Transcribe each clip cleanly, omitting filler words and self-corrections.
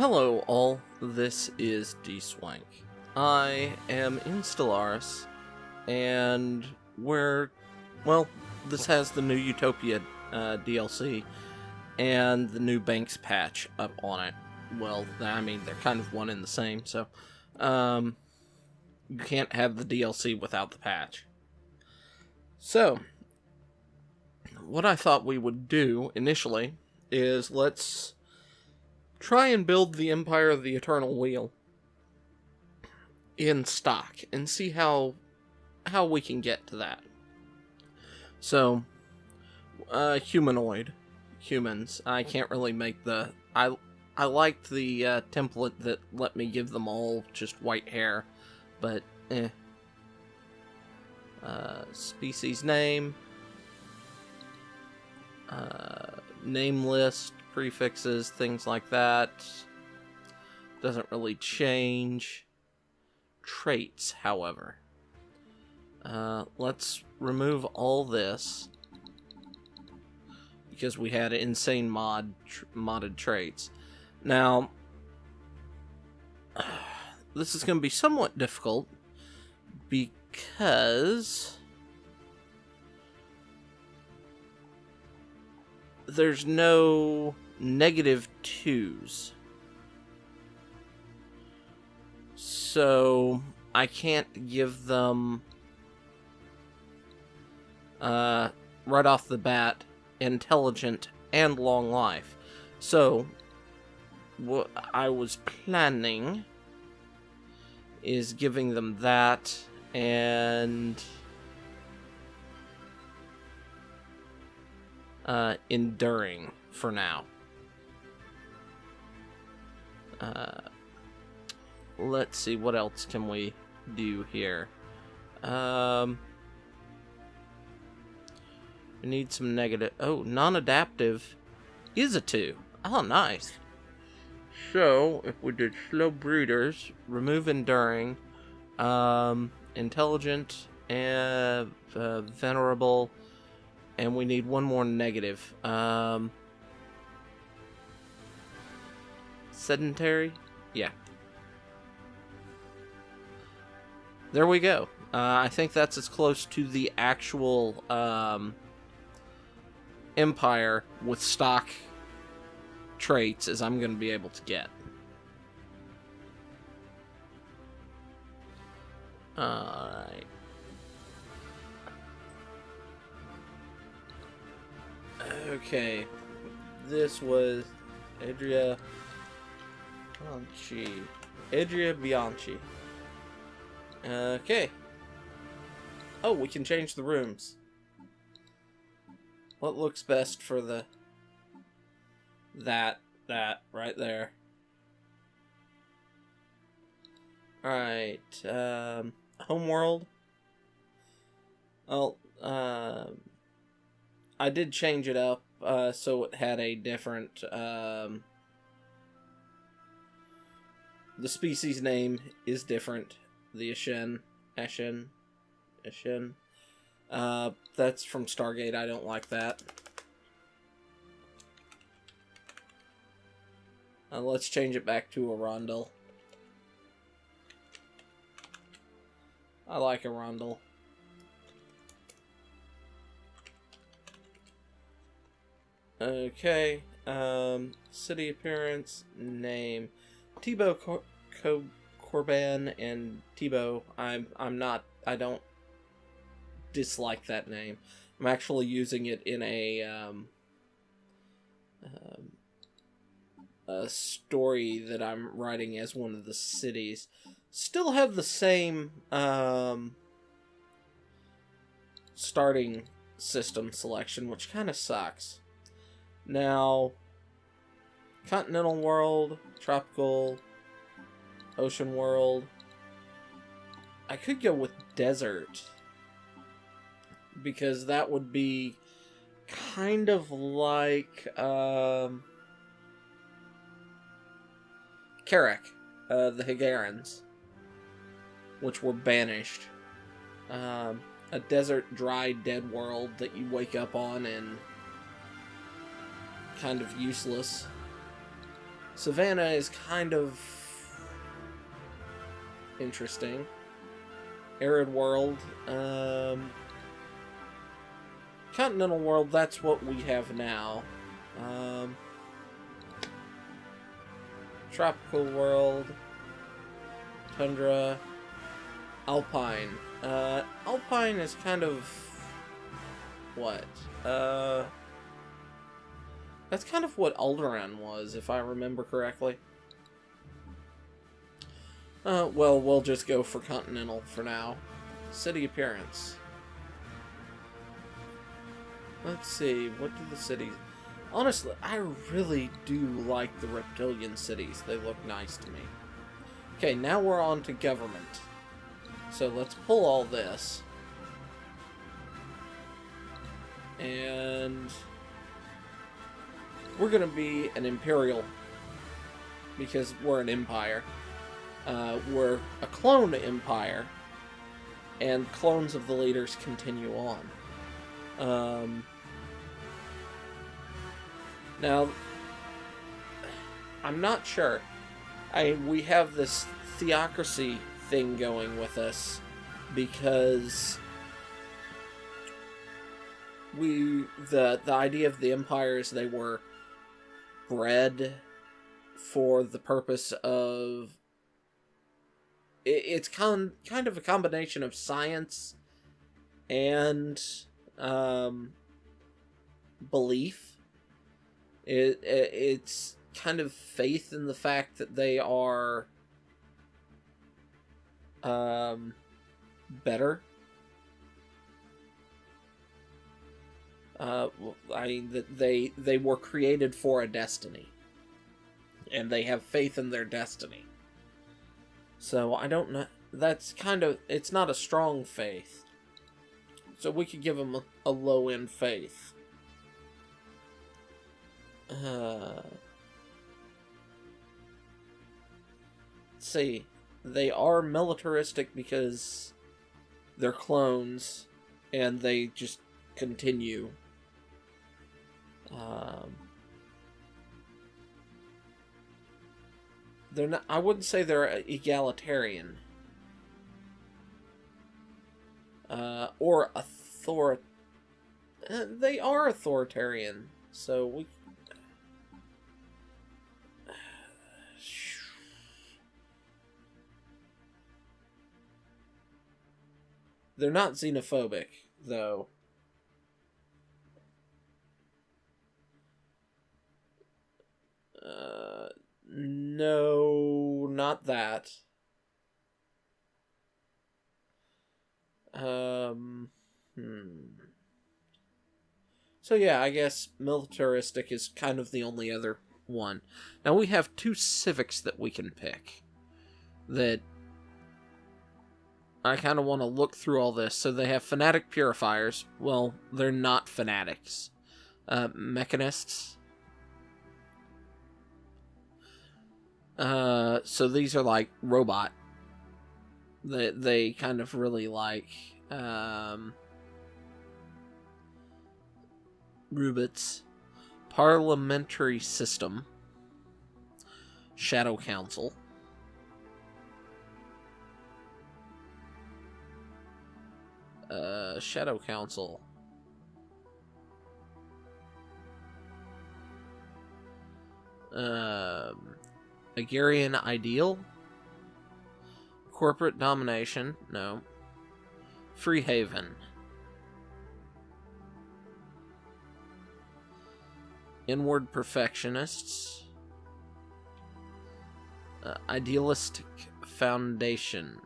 Hello all, this is Dswank. I am in Stellaris, and this has the new Utopia DLC, and the new Banks patch up on it. Well, I mean, they're kind of one and the same, so, you can't have the DLC without the patch. So, what I thought we would do, initially, is let's try and build the Empire of the Eternal Wheel in stock and see how we can get to that. So, humans. I can't really make the... I liked the template that let me give them all just white hair, but species name, name list, prefixes, things like that. Doesn't really change. Traits, however. Let's remove all this, because we had insane modded traits. Now, this is going to be somewhat difficult, because there's no -2s. So I can't give them right off the bat intelligent and long life. So what I was planning is giving them that and enduring for now. Let's see, what else can we do here? We need some negative... Oh, non-adaptive is a 2. Oh, nice. So, if we did slow breeders, remove enduring, intelligent, and venerable, and we need one more negative. Sedentary? Yeah. There we go. I think that's as close to the actual Empire with stock traits as I'm going to be able to get. Alright. Okay. This was Adria Bianchi. Okay. Oh, we can change the rooms. What looks best for the... That right there. Alright, homeworld. Well, I did change it up, so it had a different, the species name is different. The Ashen. That's from Stargate. I don't like that. Let's change it back to Arundel. I like Arundel. Okay. City appearance, name, Thibaut Corban and Thibaut. I don't dislike that name. I'm actually using it in a story that I'm writing as one of the cities. Still have the same starting system selection, which kind of sucks. Now, continental world, tropical, ocean world. I could go with desert, because that would be kind of like Karak, the Higarans, which were banished. A desert, dry, dead world that you wake up on and kind of useless. Savannah is kind of interesting. Arid world. Continental world, that's what we have now. Tropical world. Tundra. Alpine. Alpine is kind of... what? That's kind of what Alderaan was, if I remember correctly. Well, we'll just go for Continental for now. City appearance. Let's see, what do the cities... Honestly, I really do like the reptilian cities. They look nice to me. Okay, now we're on to government. So let's pull all this. And... we're gonna be an imperial. Because we're an empire. We're a clone empire. And clones of the leaders continue on. Now, I'm not sure. We have this theocracy thing going with us because the idea of the empire is they were bred for the purpose of it's kind of a combination of science and belief. It's kind of faith in the fact that they are better. I mean, that they were created for a destiny, and they have faith in their destiny. So I don't know. That's kind of, it's not a strong faith. So we could give them a low-end faith. Let's see. They are militaristic because they're clones, and they just continue. They're not. I wouldn't say they're egalitarian. Or they are authoritarian. So we. They're not xenophobic, though. No, not that. So yeah, I guess militaristic is kind of the only other one. Now we have 2 civics that we can pick. That I kind of want to look through all this. So they have fanatic purifiers. Well, they're not fanatics. Mechanists. So these are like robot. They kind of really like robots. Parliamentary system. Shadow Council. Shadow Council. Agarian Ideal? Corporate Domination? No. Free Haven. Inward Perfectionists. Idealistic Foundation.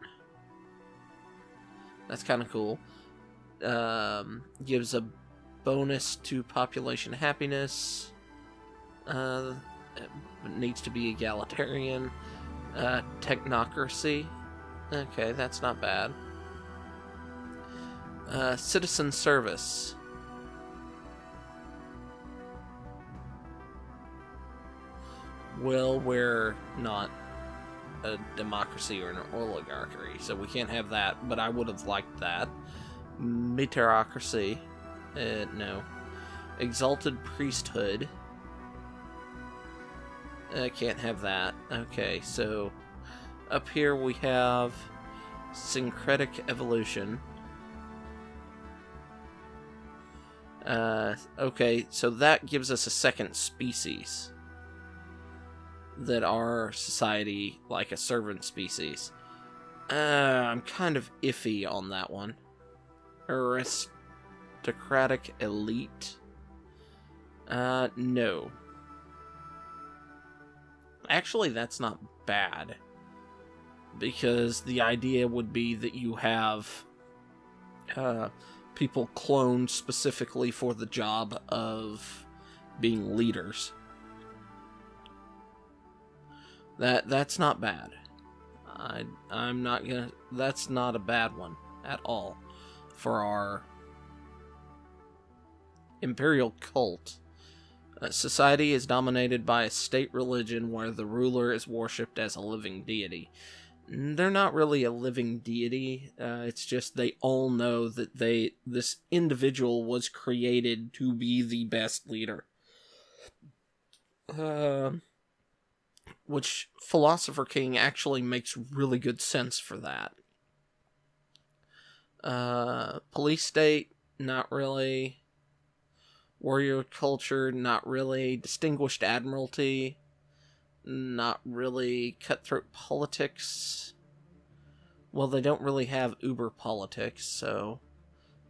That's kind of cool. Gives a bonus to population happiness. Needs to be egalitarian. Technocracy. Okay, that's not bad. Citizen service. Well, we're not a democracy or an oligarchy, so we can't have that, but I would have liked that. Meteorocracy. No. Exalted priesthood. I can't have that. Okay, so up here we have syncretic evolution. Okay, so that gives us a second species that our society, like a servant species. I'm kind of iffy on that one. Aristocratic elite? No. Actually, that's not bad. Because the idea would be that you have people cloned specifically for the job of being leaders. That's not bad. I'm not gonna... That's not a bad one at all for our imperial cult. Society is dominated by a state religion where the ruler is worshipped as a living deity. They're not really a living deity. It's just they all know that this individual was created to be the best leader. Which Philosopher King actually makes really good sense for that. Police state, not really. Warrior culture, not really. Distinguished admiralty, not really. Cutthroat politics, well, they don't really have uber politics, so.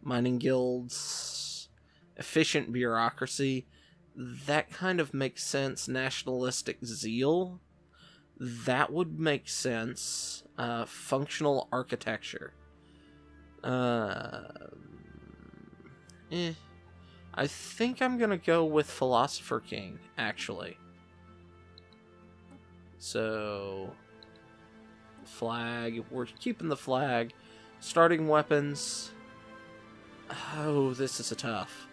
Mining guilds, efficient bureaucracy, that kind of makes sense. Nationalistic zeal, that would make sense. Functional architecture, I think I'm gonna go with Philosopher King, actually. So, flag, we're keeping the flag. Starting weapons, oh, this is a tough.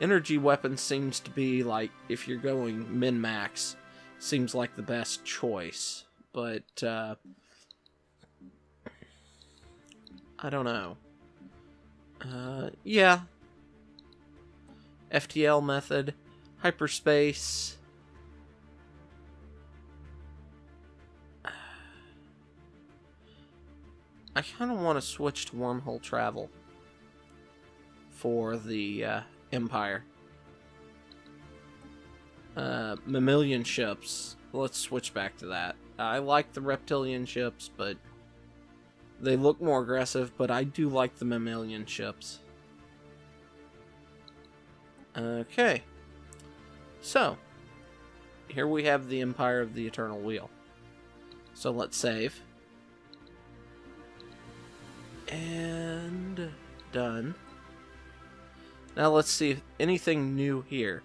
Energy weapons seems to be like, if you're going min-max, seems like the best choice. But, I don't know. Yeah. FTL method. Hyperspace. I kind of want to switch to wormhole travel for the Empire. Mammalian ships. Let's switch back to that. I like the reptilian ships, but they look more aggressive, but I do like the mammalian ships. Okay. So, here we have the Empire of the Eternal Wheel. So let's save. And done. Now let's see if anything new here.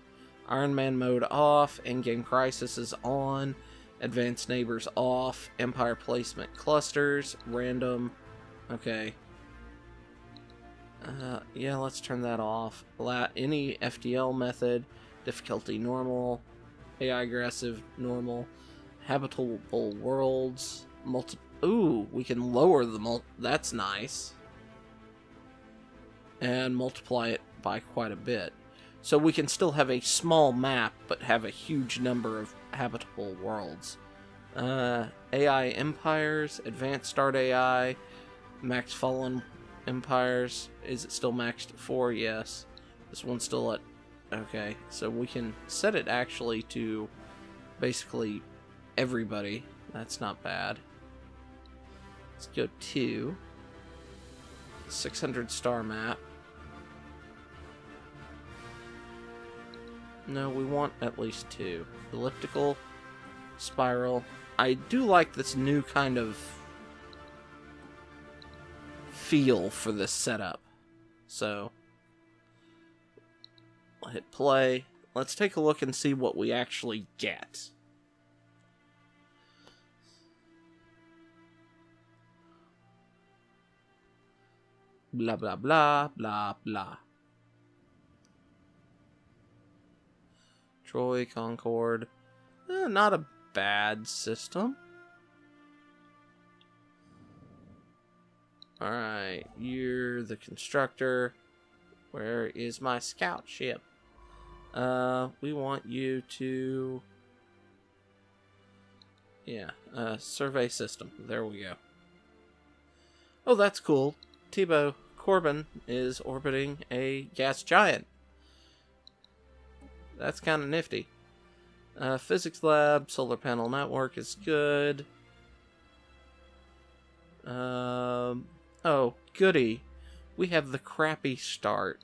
Iron Man mode off, Endgame Crisis is on, Advanced Neighbors off, Empire Placement Clusters, Random, okay. Yeah, let's turn that off. Any FTL method, Difficulty Normal, AI Aggressive Normal, Habitable Worlds, Ooh, we can lower the that's nice. And multiply it by quite a bit. So we can still have a small map, but have a huge number of habitable worlds. AI Empires, Advanced Start AI, Max Fallen Empires. Is it still maxed at 4? Yes. This one's still at... Okay, so we can set it actually to basically everybody. That's not bad. Let's go to 600 star map. No, we want at least 2. Elliptical, spiral. I do like this new kind of feel for this setup. So, I'll hit play. Let's take a look and see what we actually get. Blah, blah, blah, blah, blah. Troy, Concord. Not a bad system. Alright, you're the constructor. Where is my scout ship? We want you to Yeah, survey system. There we go. Oh, that's cool. Tebow Corbin is orbiting a gas giant. That's kind of nifty. Physics lab, solar panel network is good. Oh, goody. We have the crappy start.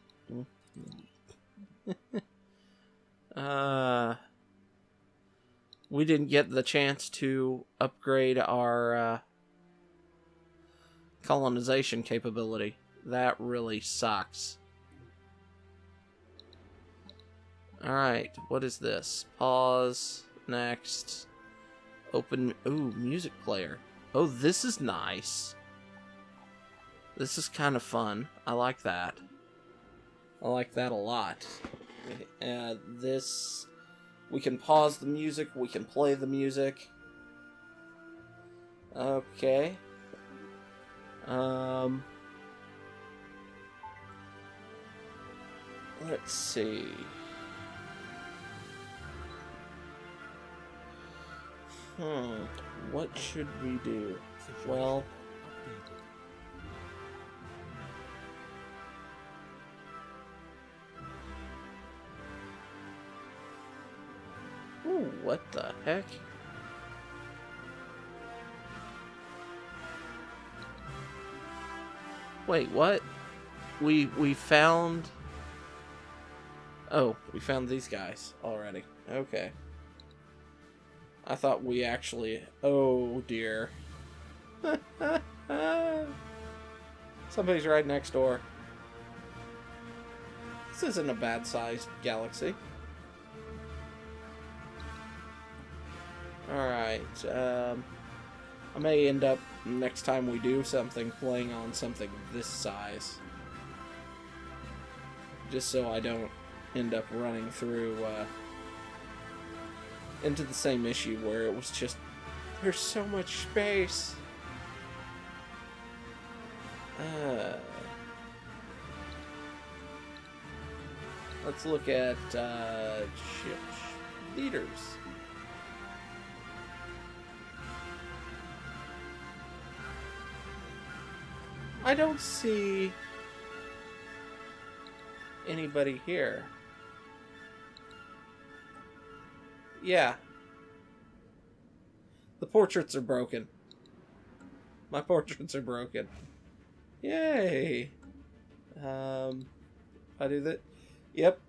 We didn't get the chance to upgrade our colonization capability. That really sucks. Alright, what is this? Pause. Next. Open. Ooh, music player. Oh, this is nice. This is kind of fun. I like that. I like that a lot. This... We can pause the music. We can play the music. Okay. Let's see. What should we do? Well... Ooh, what the heck? Wait, what? We found... Oh, we found these guys already. Okay. I thought we actually... Oh, dear. Somebody's right next door. This isn't a bad-sized galaxy. Alright, I may end up, next time we do something, playing on something this size. Just so I don't end up running through, into the same issue where it was just, there's so much space. Let's look at, leaders. I don't see anybody here. Yeah. The portraits are broken. My portraits are broken. Yay! I do that. Yep.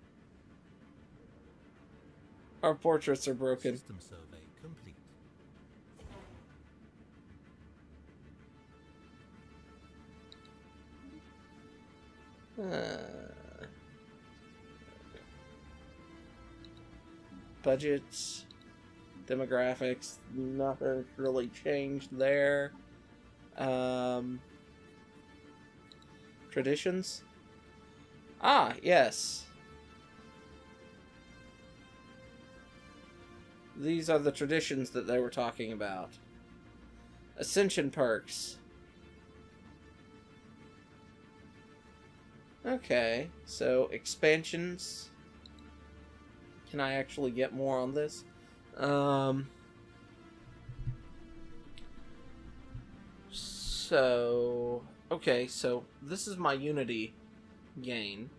Our portraits are broken. System survey complete. Budgets, demographics, nothing really changed there. Traditions? Ah, yes. These are the traditions that they were talking about. Ascension perks. Okay, so expansions. Can I actually get more on this? So, okay, so this is my Unity gain.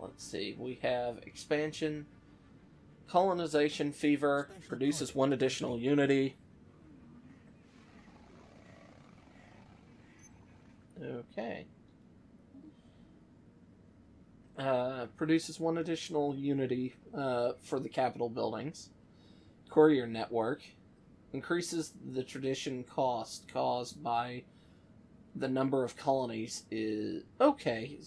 Let's see, we have expansion, colonization fever, produces 1 additional Unity. Okay. Produces 1 additional Unity for the capital buildings. Courier network. Increases the tradition cost caused by the number of colonies is... Okay.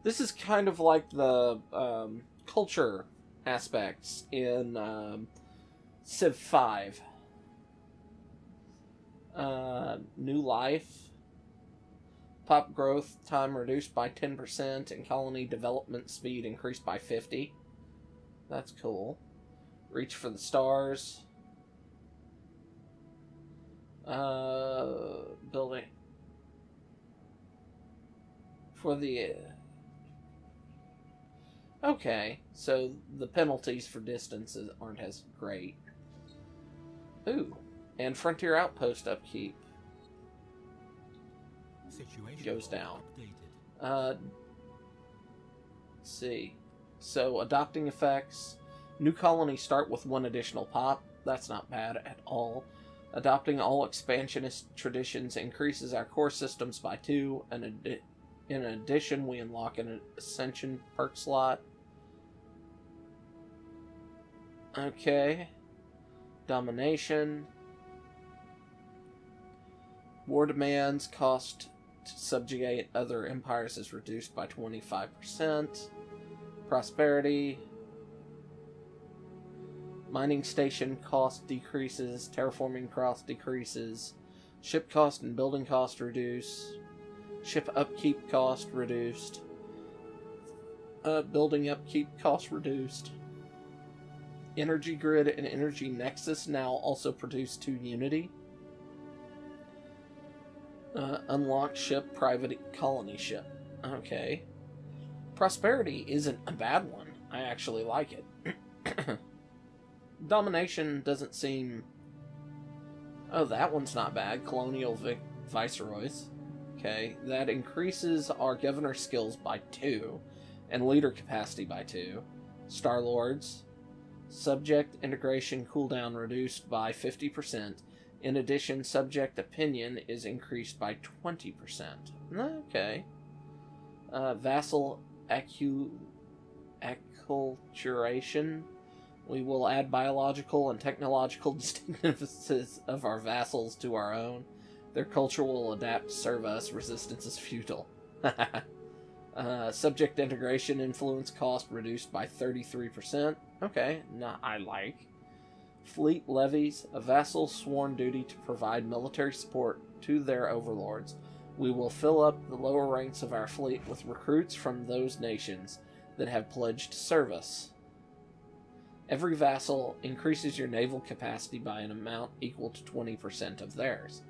This is kind of like the culture aspects in Civ 5. New life. Pop growth time reduced by 10% and colony development speed increased by 50. That's cool. Reach for the stars. Building. For the Okay, so the penalties for distances aren't as great. Ooh, and Frontier Outpost upkeep goes down. Let's see. So, adopting effects. New colonies start with 1 additional pop. That's not bad at all. Adopting all expansionist traditions increases our core systems by 2. And in addition, we unlock an Ascension perk slot. Okay. Domination. War demands. Cost to subjugate other empires is reduced by 25%. Prosperity. Mining station cost decreases. Terraforming cost decreases. Ship cost and building cost reduce. Ship upkeep cost reduced. Building upkeep cost reduced. Energy grid and energy nexus now also produce 2 unity. Unlock ship, private colony ship. Okay. Prosperity isn't a bad one. I actually like it. Domination doesn't seem... Oh, that one's not bad. Colonial Viceroys. Okay, that increases our governor skills by 2, and leader capacity by 2. Star Lords. Subject integration cooldown reduced by 50%. In addition, subject opinion is increased by 20%. Okay. Vassal acculturation. We will add biological and technological distinctiveness of our vassals to our own. Their culture will adapt to serve us. Resistance is futile. Subject integration influence cost reduced by 33%. Okay, I like. Fleet levies. A vassal sworn duty to provide military support to their overlords. We will fill up the lower ranks of our fleet with recruits from those nations that have pledged service. Every vassal increases your naval capacity by an amount equal to 20% of theirs.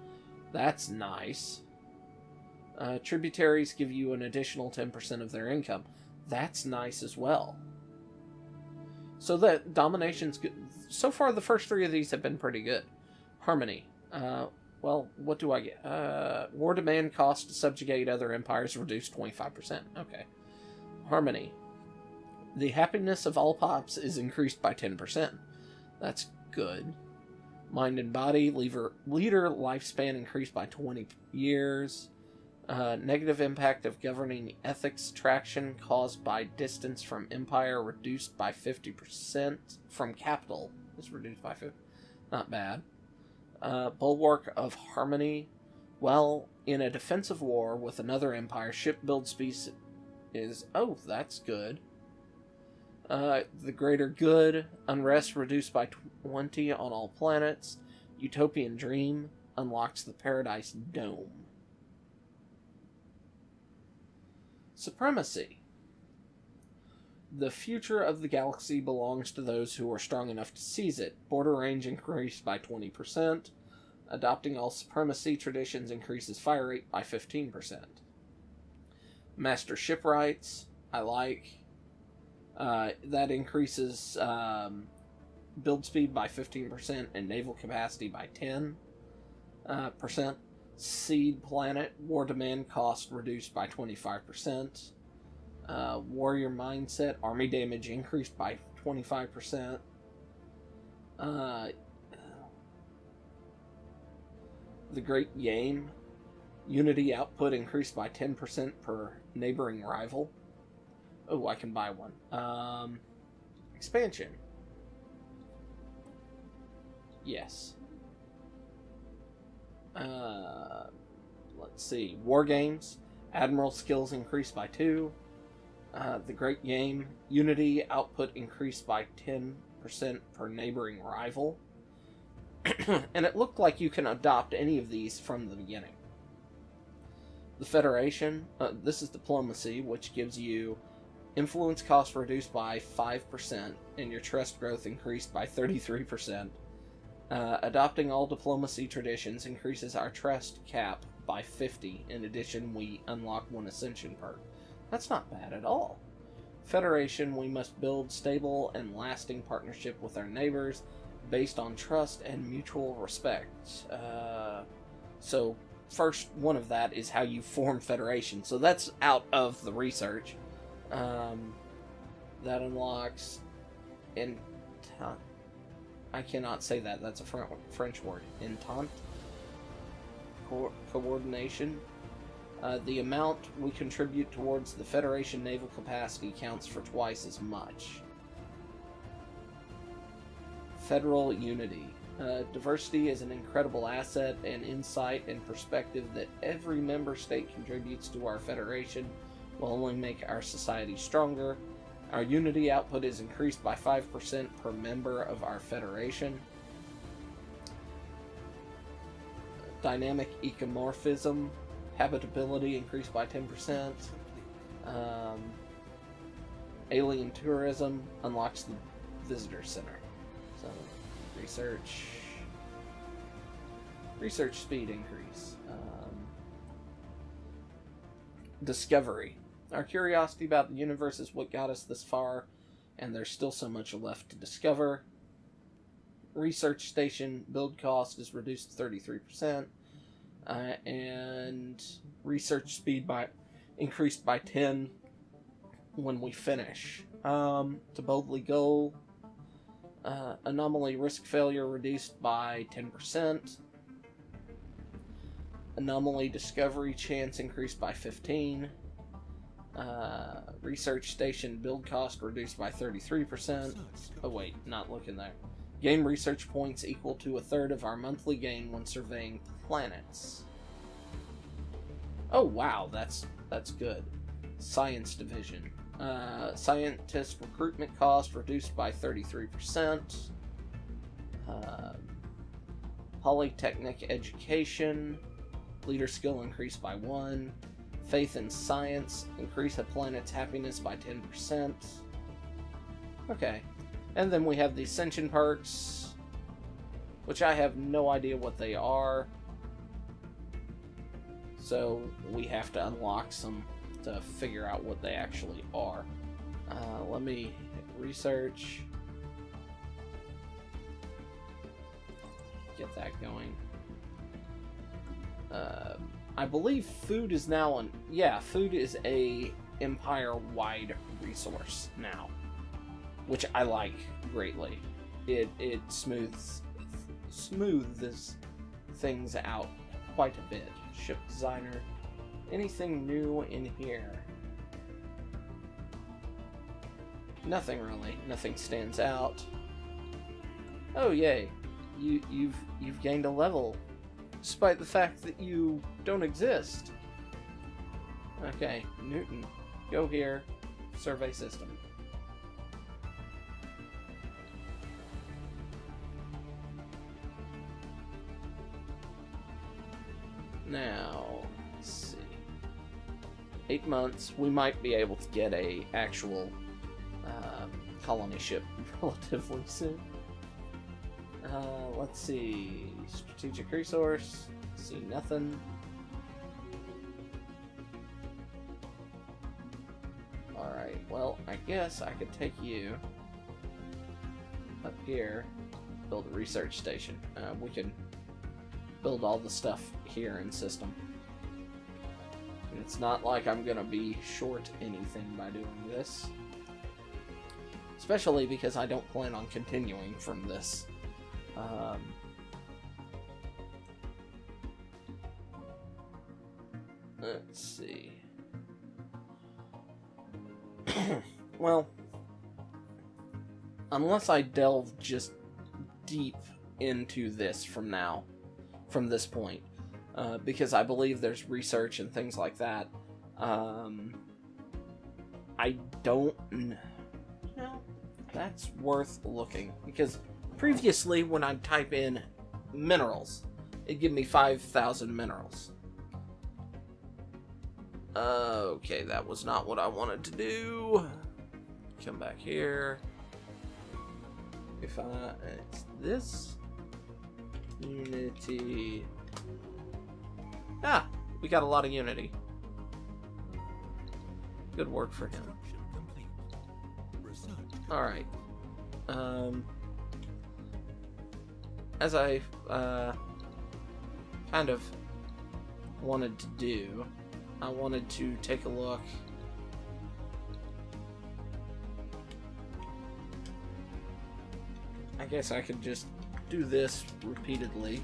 That's nice. Tributaries give you an additional 10% of their income. That's nice as well. So that domination's good. So far, the first 3 of these have been pretty good. Harmony. Well, what do I get? War demand cost to subjugate other empires reduced 25%. Okay. Harmony. The happiness of all pops is increased by 10%. That's good. Mind and body. Leader lifespan increased by 20 years. Negative impact of governing ethics traction caused by distance from empire reduced by 50%. From capital is reduced by 50%. Not bad. Bulwark of harmony. Well, in a defensive war with another empire, ship build speed is... Oh, that's good. The greater good. Unrest reduced by 20 on all planets. Utopian dream unlocks the Paradise Dome. Supremacy. The future of the galaxy belongs to those who are strong enough to seize it. Border range increased by 20%. Adopting all supremacy traditions increases fire rate by 15%. Master ship rights. I like. That increases build speed by 15% and naval capacity by 10%. Seed planet. War demand cost reduced by 25%. Warrior mindset. Army damage increased by 25%. The Great Game. Unity output increased by 10% per neighboring rival. Oh, I can buy one. Expansion. Yes. Let's see. War games. Admiral skills increased by 2. The Great Game. Unity output increased by 10% per neighboring rival. And it looked like you can adopt any of these from the beginning. The Federation. This is diplomacy, which gives you influence cost reduced by 5% and your trust growth increased by 33%. Adopting all diplomacy traditions increases our trust cap by 50. In addition, we unlock one ascension perk. That's not bad at all. Federation, we must build stable and lasting partnership with our neighbors based on trust and mutual respect. So first one of that is how you form Federation. So that's out of the research. That unlocks I cannot say that. That's a French word. Entente. Coordination. The amount we contribute towards the Federation naval capacity counts for twice as much. Federal unity. Diversity is an incredible asset and insight and perspective that every member state contributes to our Federation will only make our society stronger. Our unity output is increased by 5% per member of our Federation. Dynamic ecomorphism. Habitability increased by 10%. Alien tourism unlocks the visitor center. So, research speed increase. Discovery. Our curiosity about the universe is what got us this far, and there's still so much left to discover. Research station build cost is reduced to 33%, and research speed increased by 10 when we finish. To boldly go. Anomaly risk failure reduced by 10%. Anomaly discovery chance increased by 15. Research station build cost reduced by 33%. Oh wait, not looking there. Game research points equal to a third of our monthly gain when surveying planets. Oh wow, that's good. Science division. Scientist recruitment cost reduced by 33%. Polytechnic education. Leader skill increased by 1. Faith in science. Increase a planet's happiness by 10%. Okay. And then we have the Ascension perks, which I have no idea what they are. So we have to unlock some to figure out what they actually are. Let me research. Get that going. I believe food is now food is a empire-wide resource now, which I like greatly. It smooths things out quite a bit. Ship designer. Anything new in here? Nothing really. Nothing stands out. Oh yay! You've gained a level, despite the fact that you don't exist. Okay, Newton, go here. Survey system. Now, let's see. 8 months, we might be able to get a actual colony ship relatively soon. Let's see. Strategic resource. See nothing. Alright, well, I guess I could take you up here, build a research station. We can build all the stuff here in system. And it's not like I'm gonna be short anything by doing this. Especially because I don't plan on continuing from this. Let's see. Well, unless I delve just deep into this from this point, because I believe there's research and things like that. I don't know. That's worth looking, because previously when I'd type in minerals, it'd give me 5,000 minerals. Okay, that was not what I wanted to do. Come back here. It's this. Unity. Ah, we got a lot of unity. Good work for him. Alright. As I kind of wanted to do, I wanted to take a look. I guess I could just do this repeatedly.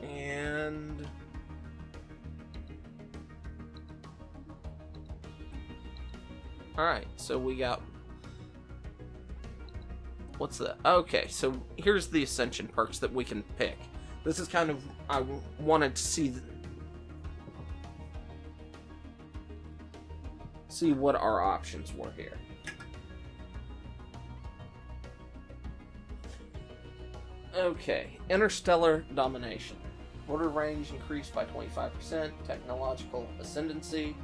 And alright, so we got, what's that? Okay, so here's the Ascension perks that we can pick. This is kind of, I wanted to see what our options were here. Okay, Interstellar Domination. Border range increased by 25%. Technological ascendancy.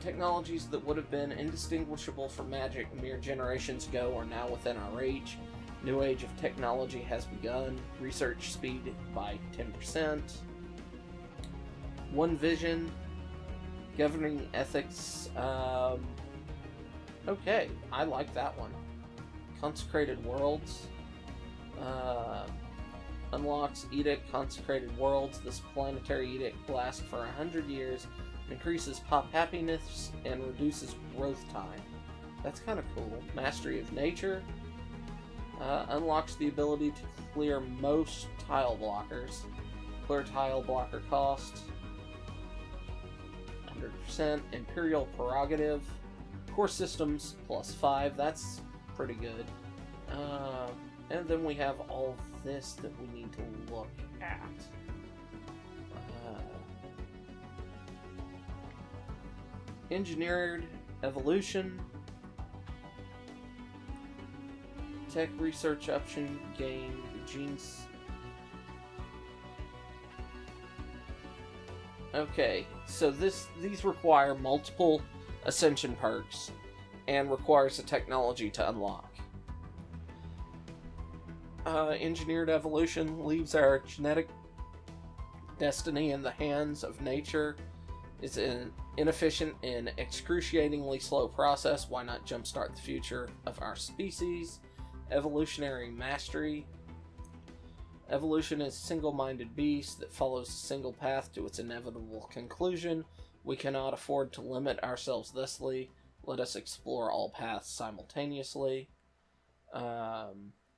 Technologies that would have been indistinguishable from magic mere generations ago are now within our reach. New age of technology has begun. Research speed by 10%. One vision. Governing ethics. Okay, I like that one. Consecrated worlds. Unlocks Edict Consecrated Worlds. This planetary edict lasts for 100 years, increases pop happiness, and reduces growth time. That's kind of cool. Mastery of Nature. Unlocks the ability to clear most tile blockers. Clear tile blocker cost 100%. Imperial Prerogative. Core Systems +5. That's pretty good. And then we have all this that we need to look at. Engineered Evolution. Tech Research Option Gain Genes. Okay, so these require multiple Ascension perks and requires a technology to unlock. Engineered Evolution leaves our genetic destiny in the hands of nature. It's an inefficient and excruciatingly slow process. Why not jumpstart the future of our species? Evolutionary Mastery. Evolution is a single-minded beast that follows a single path to its inevitable conclusion. We cannot afford to limit ourselves thusly. Let us explore all paths simultaneously.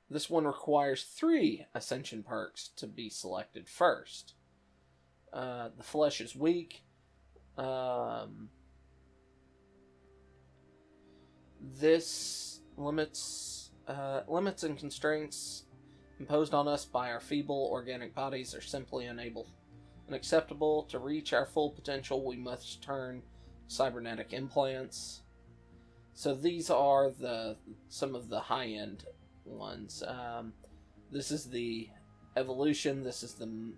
This one requires 3 Ascension perks to be selected first. The Flesh is Weak. This limits and constraints imposed on us by our feeble organic bodies are simply unacceptable. To reach our full potential, we must turn cybernetic implants. So these are some of the high-end ones. This is the evolution, this is the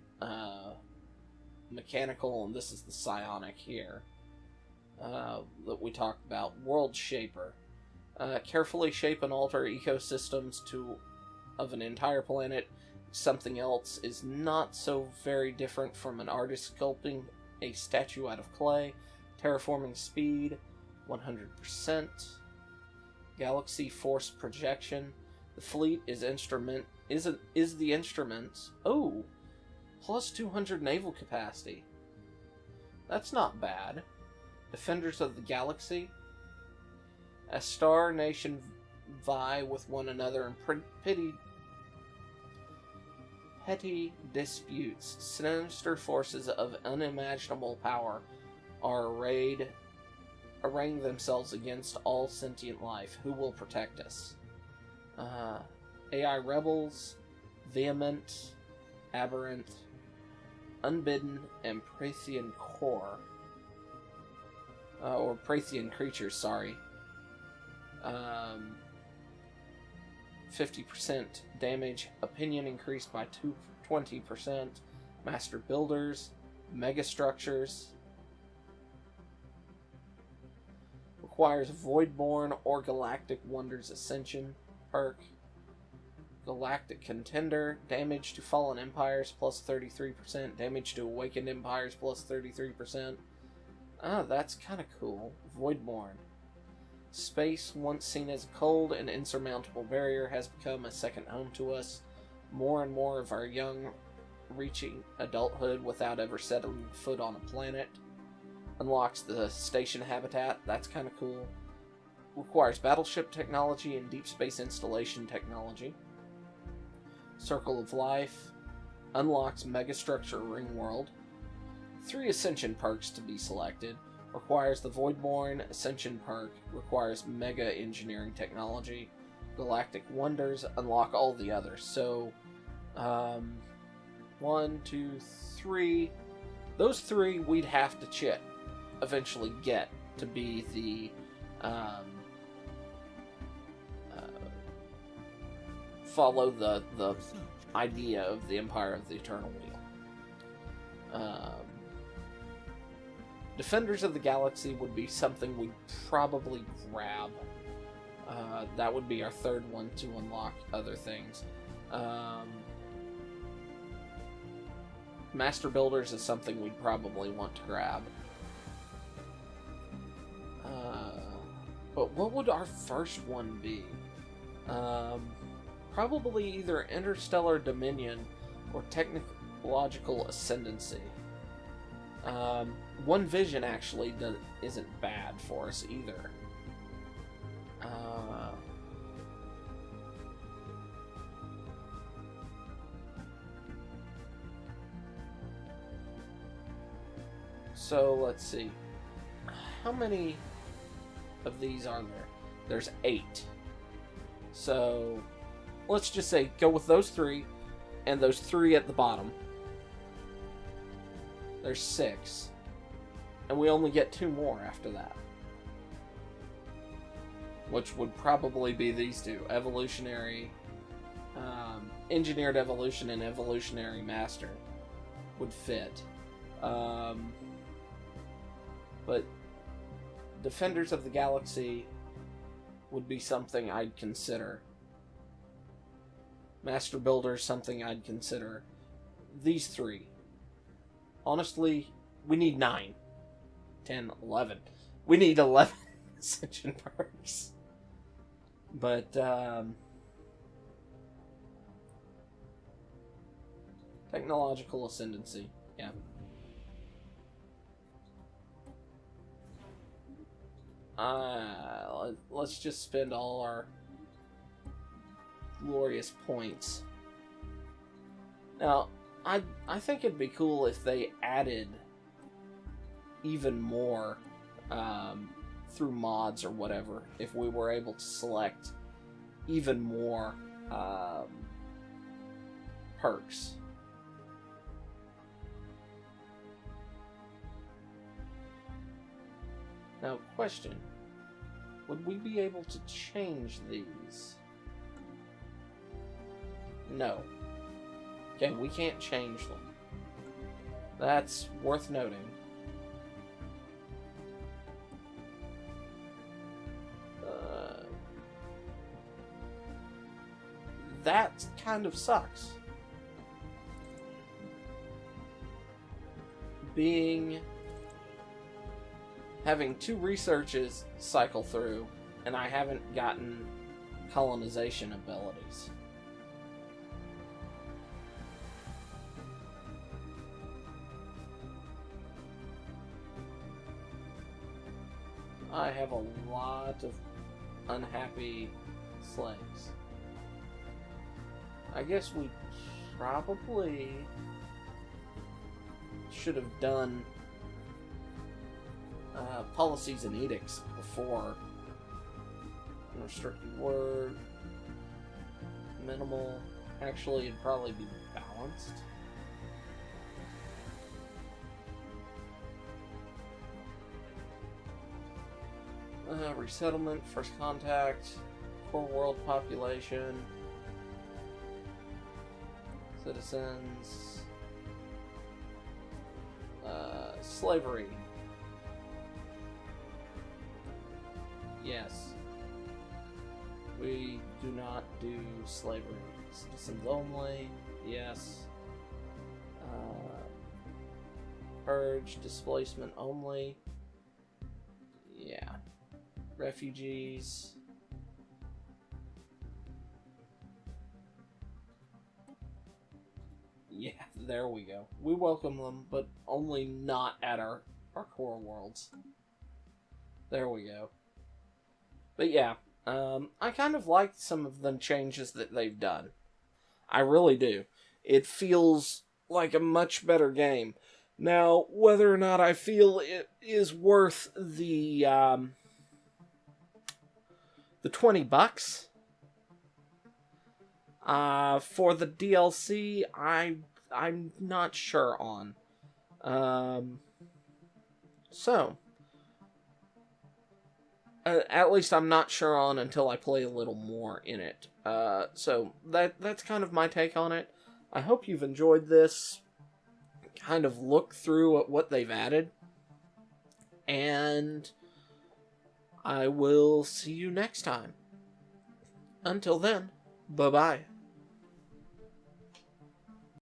mechanical, and this is the psionic here that we talked about. World Shaper. Carefully shape and alter ecosystems of an entire planet. Something else is not so very different from an artist sculpting a statue out of clay. Terraforming speed 100%. Galaxy force projection. The fleet is the instrument. Oh, plus 200 naval capacity. That's not bad. Defenders of the Galaxy. A star nation vie with one another in petty disputes. Sinister forces of unimaginable power are arraying themselves against all sentient life. Who will protect us? AI rebels, Vehement, Aberrant, Unbidden, and Prathian Core. Or Prathian creatures, sorry. 50% damage, opinion increased by 20%, master builders, mega structures, requires Voidborn or Galactic Wonders Ascension perk, Galactic Contender, damage to fallen empires plus 33%, damage to awakened empires plus 33%. Ah, that's kind of cool. Voidborn. Space, once seen as a cold and insurmountable barrier, has become a second home to us. More and more of our young reaching adulthood without ever setting foot on a planet. Unlocks the station habitat, that's kind of cool. Requires battleship technology and deep space installation technology. Circle of Life. Unlocks megastructure ring world. 3 ascension perks to be selected. Requires the Voidborn Ascension perk. Requires mega engineering technology. Galactic Wonders. Unlock all the others. So, 1, 2, 3. Those 3 we'd have to eventually get to be the follow the idea of the Empire of the Eternal Wheel. Defenders of the Galaxy would be something we'd probably grab. That would be our 3rd one to unlock other things. Master Builders is something we'd probably want to grab. But what would our first one be? Probably either Interstellar Dominion or Technological Ascendancy. One Vision actually isn't bad for us either. So let's see. How many of these are there? There's 8. So let's just say go with those 3 and those 3 at the bottom. There's 6. And we only get 2 more after that. Which would probably be these 2. Evolutionary, Engineered Evolution and Evolutionary Master would fit. But Defenders of the Galaxy would be something I'd consider. Master Builder, something I'd consider. These 3. Honestly, we need 9. 10, 11. We need 11 Ascension perks. But, Technological Ascendancy. Yeah. Let's just spend all our glorious points. Now, I think it'd be cool if they added even more through mods or whatever, if we were able to select even more perks. Now, question. Would we be able to change these? No. Okay, we can't change them. That's worth noting. That kind of sucks. Having 2 researches cycle through, and I haven't gotten colonization abilities. I have a lot of unhappy slaves. I guess we probably should have done policies and edicts before. Restricted word, minimal. Actually, it'd probably be balanced. Resettlement, first contact, core world population, citizens, slavery. Yes. We do not do slavery. Citizens only. Yes. Purge. Displacement only. Yeah. Refugees. Yeah, there we go. We welcome them, but only not at our core worlds. There we go. But yeah, I kind of like some of the changes that they've done. I really do. It feels like a much better game. Now, whether or not I feel it is worth the $20 for the DLC, I'm not sure on. At least I'm not sure on until I play a little more in it. So that's kind of my take on it. I hope you've enjoyed this kind of look through at what they've added. And I will see you next time. Until then, bye-bye.